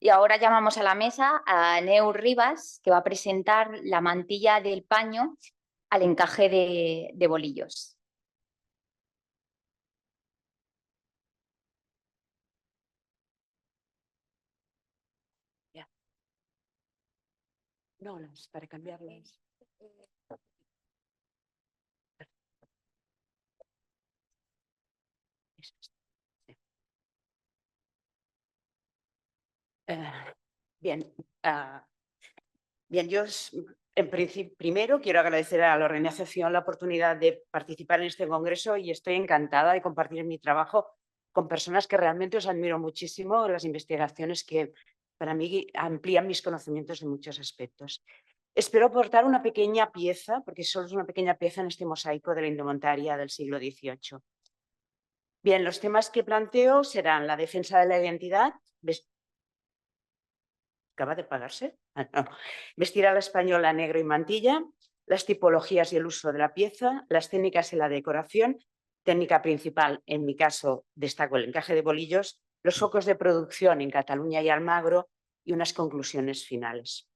Y ahora llamamos a la mesa a Neus Rivas, que va a presentar la mantilla del paño al encaje de bolillos. Ya. No, para cambiarlas. Sí. Bien, bien, yo en principio, primero quiero agradecer a la organización la oportunidad de participar en este congreso y estoy encantada de compartir mi trabajo con personas que realmente os admiro muchísimo, las investigaciones que para mí amplían mis conocimientos en muchos aspectos. Espero aportar una pequeña pieza, porque solo es una pequeña pieza en este mosaico de la indumentaria del siglo XVIII. Bien, los temas que planteo serán la defensa de la identidad. ¿Acaba de pagarse? No. Vestir a la española negro y mantilla, las tipologías y el uso de la pieza, las técnicas y la decoración, técnica principal, en mi caso, destaco el encaje de bolillos, los focos de producción en Cataluña y Almagro y unas conclusiones finales.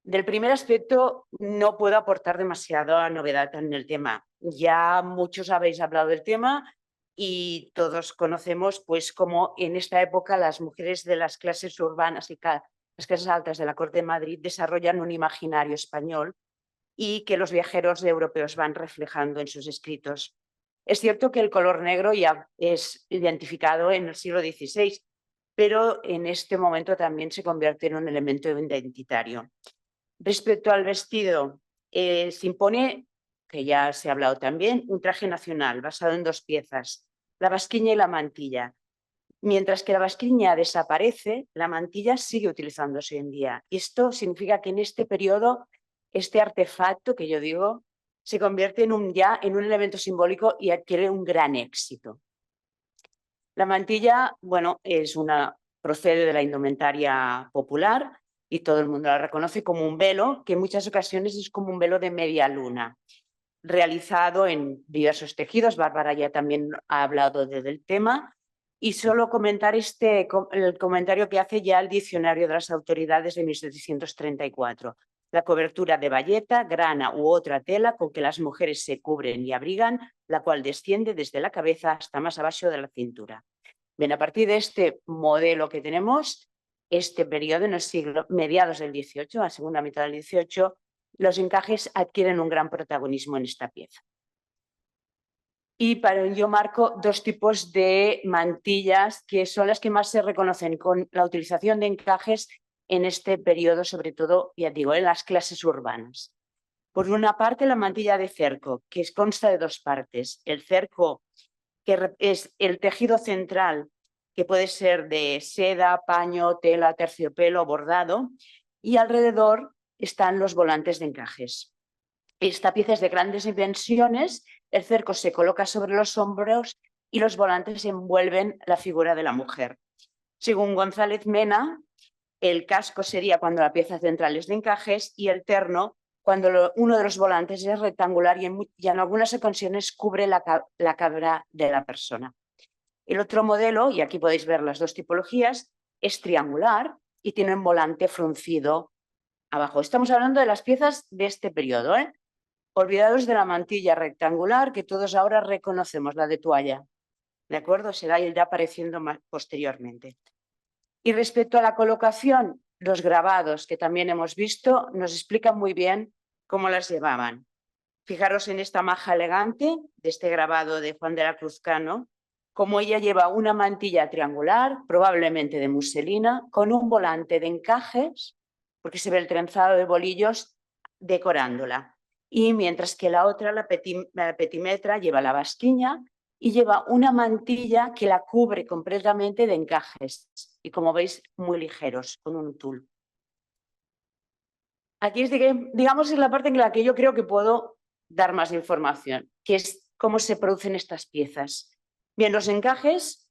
Del primer aspecto no puedo aportar demasiada novedad en el tema. Ya muchos habéis hablado del tema y todos conocemos pues cómo en esta época las mujeres de las clases urbanas y las clases altas de la corte de Madrid desarrollan un imaginario español y que los viajeros europeos van reflejando en sus escritos. Es cierto que el color negro ya es identificado en el siglo XVI, pero en este momento también se convierte en un elemento identitario. Respecto al vestido, se impone, que ya se ha hablado también, un traje nacional basado en dos piezas, la basquiña y la mantilla. Mientras que la basquiña desaparece, la mantilla sigue utilizándose hoy en día. Y esto significa que en este periodo, este artefacto que yo digo, se convierte en un elemento simbólico y adquiere un gran éxito. La mantilla, bueno, procede de la indumentaria popular y todo el mundo la reconoce como un velo, que en muchas ocasiones es como un velo de media luna, realizado en diversos tejidos. Bárbara ya también ha hablado del tema. Y solo comentar el comentario que hace ya el Diccionario de las Autoridades de 1734. La cobertura de bayeta, grana u otra tela con que las mujeres se cubren y abrigan, la cual desciende desde la cabeza hasta más abajo de la cintura. Bien, a partir de este modelo que tenemos, este periodo en el siglo, mediados del XVIII, a la segunda mitad del XVIII, los encajes adquieren un gran protagonismo en esta pieza. Y para ello marco dos tipos de mantillas que son las que más se reconocen con la utilización de encajes en este periodo, sobre todo, ya digo, en las clases urbanas. Por una parte, la mantilla de cerco, que consta de dos partes. El cerco, que es el tejido central, que puede ser de seda, paño, tela, terciopelo, bordado, y alrededor están los volantes de encajes. Esta pieza es de grandes dimensiones, el cerco se coloca sobre los hombros y los volantes envuelven la figura de la mujer. Según González Mena, el casco sería cuando la pieza central es de encajes y el terno cuando uno de los volantes es rectangular y en algunas ocasiones cubre la cara de la persona. El otro modelo, y aquí podéis ver las dos tipologías, es triangular y tiene un volante fruncido abajo. Estamos hablando de las piezas de este periodo, ¿eh? Olvidados de la mantilla rectangular que todos ahora reconocemos, la de toalla. ¿De acuerdo? Será irá apareciendo más posteriormente. Y respecto a la colocación, los grabados que también hemos visto nos explican muy bien cómo las llevaban. Fijaros en esta maja elegante de este grabado de Juan de la Cruz Cano, como ella lleva una mantilla triangular, probablemente de muselina, con un volante de encajes, porque se ve el trenzado de bolillos decorándola. Y mientras que la otra, la petimetra, lleva la basquiña y lleva una mantilla que la cubre completamente de encajes. Y como veis, muy ligeros, con un tul. Aquí digamos, es la parte en la que yo creo que puedo dar más información, que es cómo se producen estas piezas. Bien, los encajes,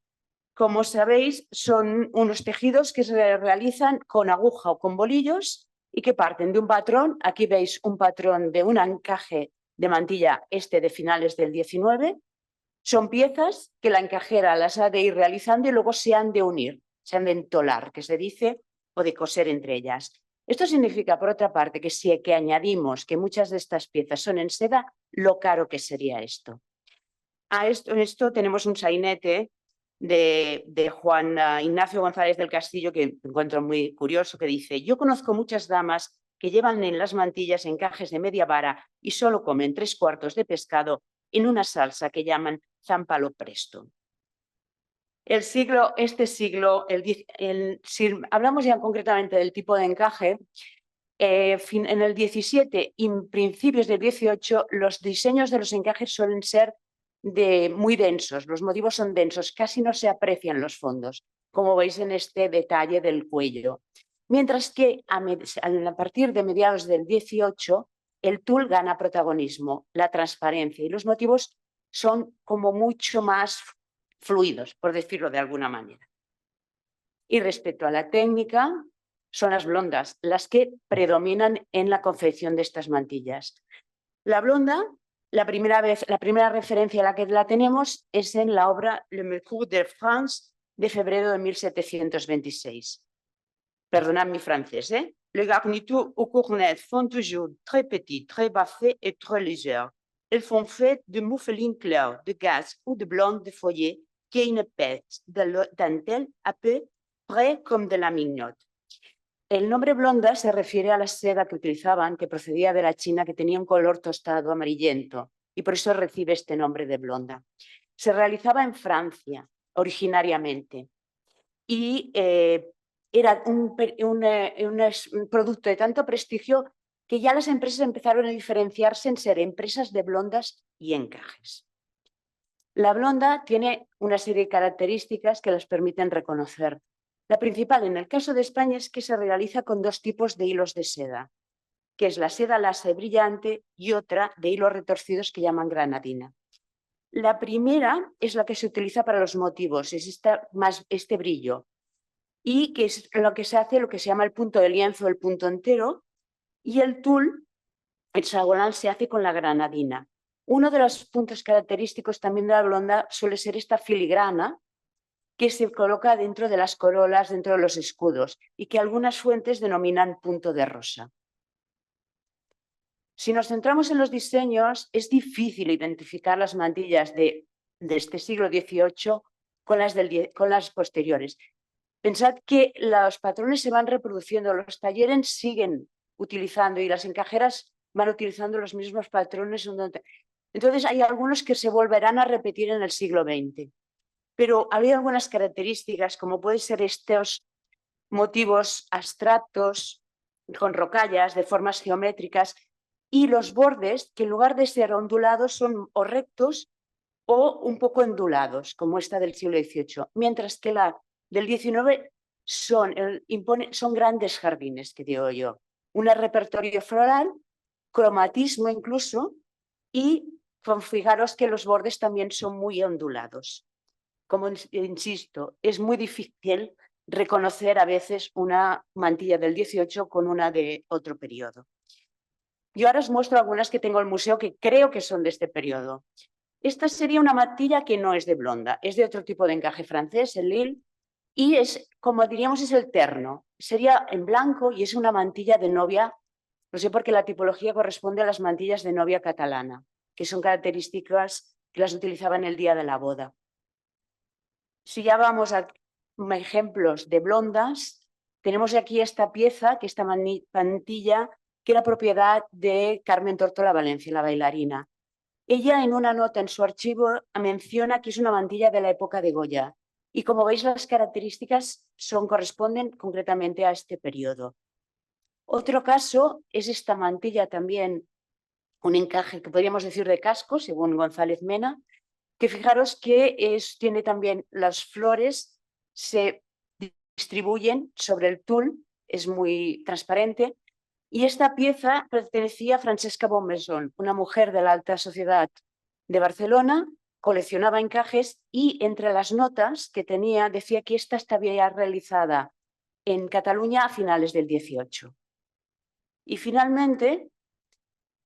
como sabéis, son unos tejidos que se realizan con aguja o con bolillos y que parten de un patrón. Aquí veis un patrón de un encaje de mantilla de finales del XIX. Son piezas que la encajera las ha de ir realizando y luego se han de unir. se han de entolar, que se dice, o de coser entre ellas. Esto significa, por otra parte, que si que añadimos que muchas de estas piezas son en seda, lo caro que sería esto. En esto tenemos un sainete de Juan Ignacio González del Castillo, que encuentro muy curioso, que dice: yo conozco muchas damas que llevan en las mantillas encajes de media vara y solo comen 3/4 de pescado en una salsa que llaman zampalo presto. Si hablamos ya concretamente del tipo de encaje, en el 17 y principios del 18 los diseños de los encajes suelen ser muy densos, los motivos son densos, casi no se aprecian los fondos, como veis en este detalle del cuello. Mientras que a partir de mediados del 18 el tul gana protagonismo, la transparencia, y los motivos son como mucho más fluidos, por decirlo de alguna manera. Y respecto a la técnica, son las blondas las que predominan en la confección de estas mantillas. La blonda, la primera referencia a la que la tenemos es en la obra Le Mercure de France de febrero de 1726. Perdonad mi francés, ¿eh? Les garnitures aux cornettes sont toujours très petites, très baffées et très légères. Elles sont faites de moufeline clair, de gaze ou de blonde de foyer qui a une épaisse de dentelle à peu près comme de la mignotte. El nombre blonda se refiere a la seda que utilizaban, que procedía de la China, que tenía un color tostado amarillento, y por eso recibe este nombre de blonda. Se realizaba en Francia originariamente y era un producto de tanto prestigio que ya las empresas empezaron a diferenciarse en ser empresas de blondas y encajes. La blonda tiene una serie de características que las permiten reconocer. La principal en el caso de España es que se realiza con dos tipos de hilos de seda, que es la seda láser brillante y otra de hilos retorcidos que llaman granadina. La primera es la que se utiliza para los motivos, es este brillo, y que es lo que se hace, lo que se llama el punto de lienzo, el punto entero, y el tul, el sagonal, se hace con la granadina. Uno de los puntos característicos también de la blonda suele ser esta filigrana que se coloca dentro de las corolas, dentro de los escudos, y que algunas fuentes denominan punto de rosa. Si nos centramos en los diseños, es difícil identificar las mantillas de este siglo XVIII con las posteriores. Pensad que los patrones se van reproduciendo, los talleres siguen utilizando y las encajeras van utilizando los mismos patrones. Entonces hay algunos que se volverán a repetir en el siglo XX. Pero había algunas características, como pueden ser estos motivos abstractos, con rocallas de formas geométricas, y los bordes, que en lugar de ser ondulados son o rectos o un poco ondulados, como esta del siglo XVIII, mientras que la del XIX son grandes jardines, que digo yo, un repertorio floral, cromatismo incluso, y fijaros que los bordes también son muy ondulados. Como insisto, es muy difícil reconocer a veces una mantilla del 18 con una de otro periodo. Yo ahora os muestro algunas que tengo en el museo que creo que son de este periodo. Esta sería una mantilla que no es de blonda, es de otro tipo de encaje francés, el Lille, y es, como diríamos, es el terno. Sería en blanco y es una mantilla de novia, no sé por qué la tipología corresponde a las mantillas de novia catalana, que son características que las utilizaban el día de la boda. Si ya vamos a ejemplos de blondas, tenemos aquí esta pieza, que esta mantilla, que era propiedad de Carmen Tórtola Valencia, la bailarina. Ella, en una nota en su archivo, menciona que es una mantilla de la época de Goya. Y como veis, las características corresponden concretamente a este periodo. Otro caso es esta mantilla también, un encaje que podríamos decir de casco, según González Mena, que fijaros que tiene también las flores, se distribuyen sobre el tul, es muy transparente, y esta pieza pertenecía a Francesca Bonmaison, una mujer de la alta sociedad de Barcelona, coleccionaba encajes y entre las notas que tenía decía que esta estaba realizada en Cataluña a finales del 18. Y finalmente,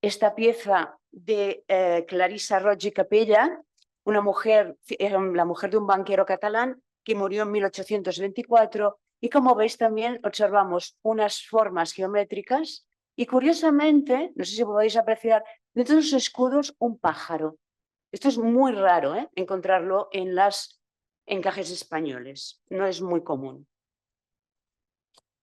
esta pieza de Clarissa Roig i Capella, la mujer de un banquero catalán, que murió en 1824, y como veis también observamos unas formas geométricas y curiosamente, no sé si podéis apreciar, dentro de los escudos un pájaro. Esto es muy raro, encontrarlo en los encajes españoles, no es muy común.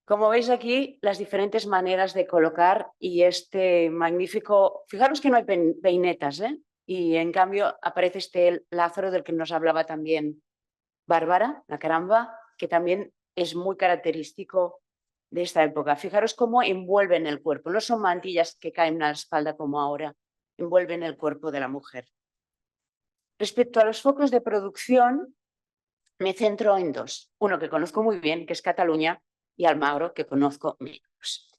Como veis aquí, las diferentes maneras de colocar y este magnífico... Fijaros que no hay peinetas, y en cambio aparece este Lázaro del que nos hablaba también Bárbara, la caramba, que también es muy característico de esta época. Fijaros cómo envuelven el cuerpo, no son mantillas que caen a la espalda como ahora, envuelven el cuerpo de la mujer. Respecto a los focos de producción, me centro en dos. Uno que conozco muy bien, que es Cataluña, y Almagro, que conozco menos.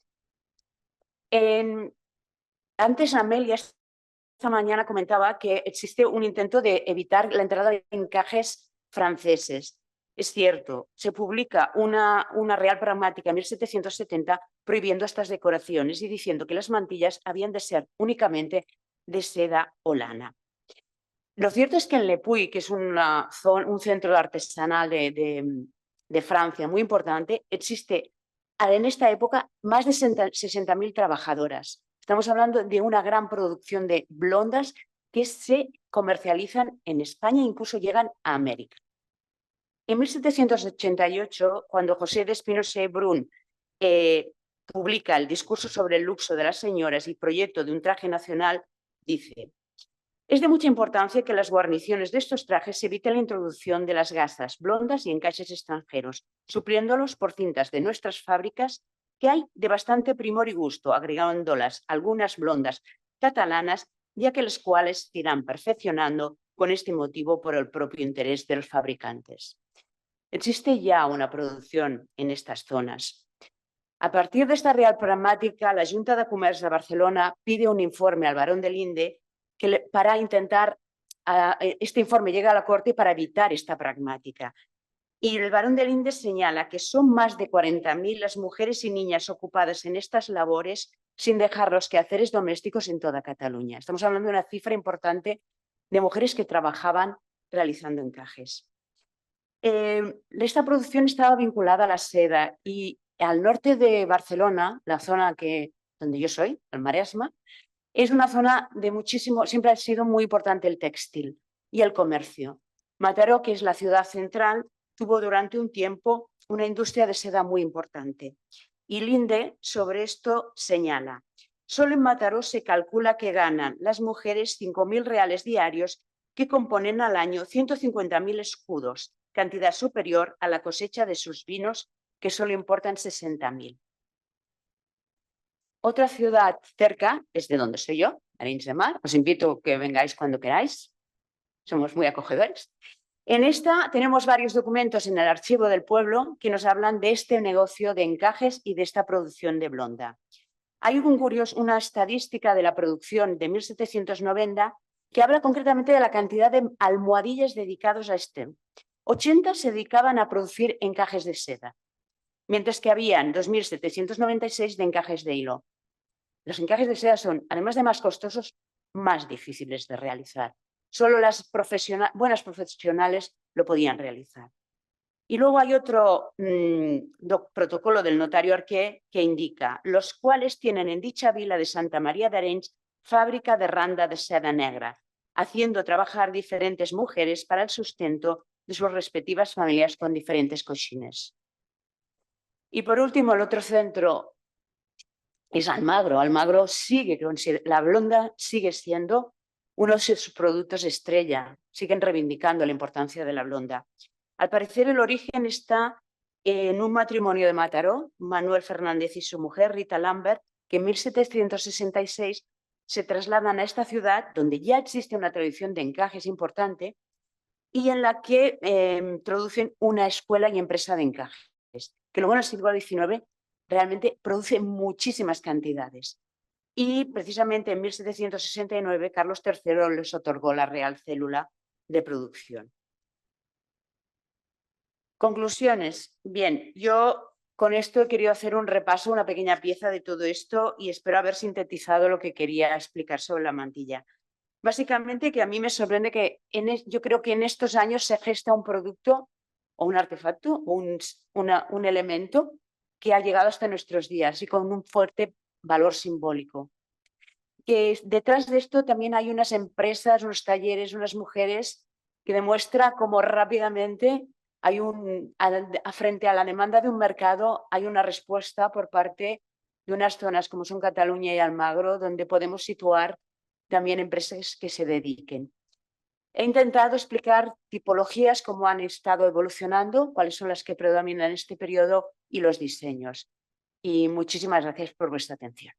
Antes Amelia esta mañana comentaba que existe un intento de evitar la entrada de encajes franceses. Es cierto, se publica una Real Pragmática en 1770 prohibiendo estas decoraciones y diciendo que las mantillas habían de ser únicamente de seda o lana. Lo cierto es que en Le Puy, que es un centro artesanal de Francia muy importante, existe en esta época más de 60.000 trabajadoras. Estamos hablando de una gran producción de blondas que se comercializan en España e incluso llegan a América. En 1788, cuando José de Espinosa y Brun publica el discurso sobre el luxo de las señoras y proyecto de un traje nacional, dice: es de mucha importancia que las guarniciones de estos trajes eviten la introducción de las gasas blondas y encajes extranjeros, supliéndolos por cintas de nuestras fábricas que hay de bastante primor y gusto, agregándolas algunas blondas catalanas, ya que las cuales se irán perfeccionando con este motivo por el propio interés de los fabricantes. Existe ya una producción en estas zonas. A partir de esta Real Pragmática, la Junta de Comercio de Barcelona pide un informe al barón de Linde para intentar, este informe llega a la Corte para evitar esta pragmática. Y el barón de Linde señala que son más de 40.000 las mujeres y niñas ocupadas en estas labores sin dejar los quehaceres domésticos en toda Cataluña. Estamos hablando de una cifra importante de mujeres que trabajaban realizando encajes. Esta producción estaba vinculada a la seda y al norte de Barcelona, la zona donde yo soy, el Maresme, es una zona de muchísimo, siempre ha sido muy importante el textil y el comercio. Mataró, que es la ciudad central, tuvo durante un tiempo una industria de seda muy importante. Y Linde sobre esto señala: solo en Mataró se calcula que ganan las mujeres 5.000 reales diarios, que componen al año 150.000 escudos, cantidad superior a la cosecha de sus vinos, que solo importan 60.000. Otra ciudad cerca es de donde soy yo, Arenys de Mar. Os invito a que vengáis cuando queráis. Somos muy acogedores. En esta tenemos varios documentos en el archivo del pueblo que nos hablan de este negocio de encajes y de esta producción de blonda. Hay una estadística de la producción de 1790 que habla concretamente de la cantidad de almohadillas dedicados a este. 80 se dedicaban a producir encajes de seda, mientras que habían 2.796 de encajes de hilo. Los encajes de seda son, además de más costosos, más difíciles de realizar. Solo las buenas profesionales lo podían realizar. Y luego hay otro protocolo del notario Arqué que indica: los cuales tienen en dicha vila de Santa María de Arenys fábrica de randa de seda negra, haciendo trabajar diferentes mujeres para el sustento de sus respectivas familias con diferentes cochines. Y por último, el otro centro es Almagro. Almagro la blonda sigue siendo uno de sus productos estrella, siguen reivindicando la importancia de la blonda. Al parecer el origen está en un matrimonio de Mataró, Manuel Fernández y su mujer Rita Lambert, que en 1766 se trasladan a esta ciudad donde ya existe una tradición de encajes importante y en la que introducen una escuela y empresa de encajes, que luego en el siglo XIX realmente produce muchísimas cantidades. Y precisamente en 1769 Carlos III les otorgó la Real Célula de Producción. Conclusiones. Bien, yo con esto he querido hacer un repaso, una pequeña pieza de todo esto y espero haber sintetizado lo que quería explicar sobre la mantilla. Básicamente que a mí me sorprende que yo creo que en estos años se gesta un producto o un artefacto o un elemento que ha llegado hasta nuestros días y con un fuerte valor simbólico. Que detrás de esto también hay unas empresas, unos talleres, unas mujeres que demuestra cómo rápidamente hay frente a la demanda de un mercado hay una respuesta por parte de unas zonas como son Cataluña y Almagro, donde podemos situar también empresas que se dediquen. He intentado explicar tipologías, cómo han estado evolucionando, cuáles son las que predominan en este periodo y los diseños. Y muchísimas gracias por vuestra atención.